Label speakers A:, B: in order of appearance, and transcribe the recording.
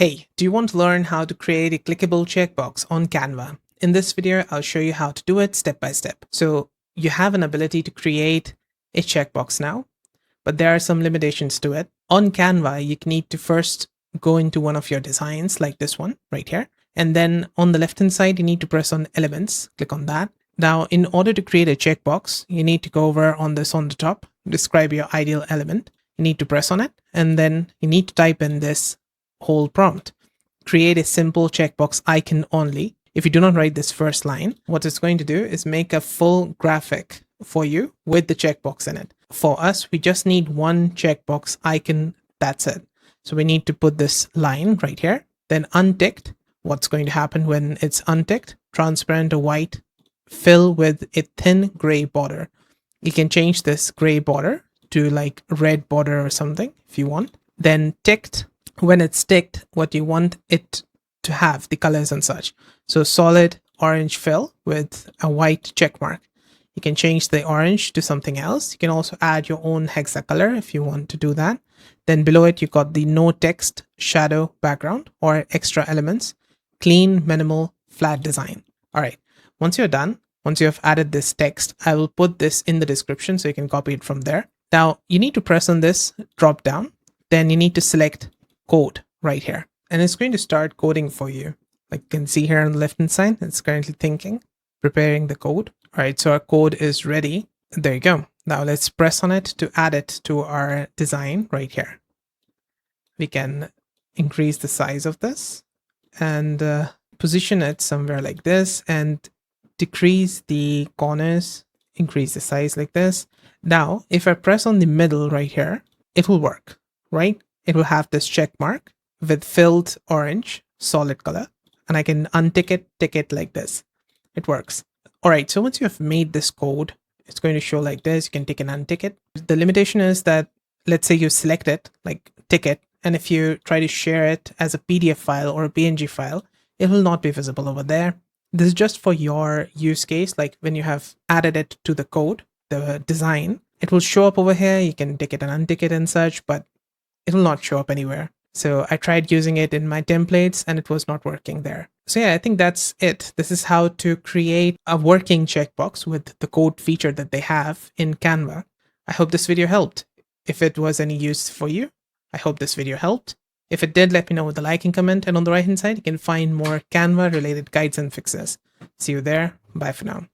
A: Hey, do you want to learn how to create a clickable checkbox on Canva? In this video, I'll show you how to do it step by step. So you have an ability to create a checkbox now, but there are some limitations to it. On Canva, you need to first go into one of your designs like this one right here. And then on the left-hand side, you need to press on elements, click on that. Now, in order to create a checkbox, you need to go over on this on the top, describe your ideal element. You need to press on it, and then you need to type in this whole prompt. Create a simple checkbox icon only. If you do not write this first line, what it's going to do is make a full graphic for you with the checkbox in it. For us, we just need one checkbox icon. That's it. So we need to put this line right here, then unticked. What's going to happen when it's unticked? Transparent or white, fill with a thin gray border. You can change this gray border to like red border or something if you want. Then ticked. When it's ticked, what you want it to have, the colors and such. So solid orange fill with a white check mark. You can change the orange to something else. You can also add your own hexa color if you want to do that. Then below it, you got the no text shadow background or extra elements, clean, minimal, flat design. All right. Once you're done, once you have added this text, I will put this in the description so you can copy it from there. Now you need to press on this drop down. Then you need to select code right here. And it's going to start coding for you. Like you can see here on the left hand side, it's currently thinking, preparing the code. All right, so our code is ready. There you go. Now let's press on it to add it to our design right here. We can increase the size of this and position it somewhere like this and decrease the corners, increase the size like this. Now, if I press on the middle right here, it will work, right? It will have this check mark with filled orange solid color, and I can untick it, tick it like this. It works. All right, so once you have made this code, it's going to show like this. You can tick and untick it. The limitation is that, let's say you select it, like tick it, and if you try to share it as a PDF file or a PNG file, it will not be visible over there. This is just for your use case, like when you have added it to the code, the design, it will show up over here. You can tick it and untick it and such, but it will not show up anywhere. So I tried using it in my templates and it was not working there. So yeah, I think that's it. This is how to create a working checkbox with the code feature that they have in Canva. I hope this video helped. If it was any use for you, I hope this video helped. If it did, let me know with a like and comment. And on the right hand side, you can find more Canva related guides and fixes. See you there. Bye for now.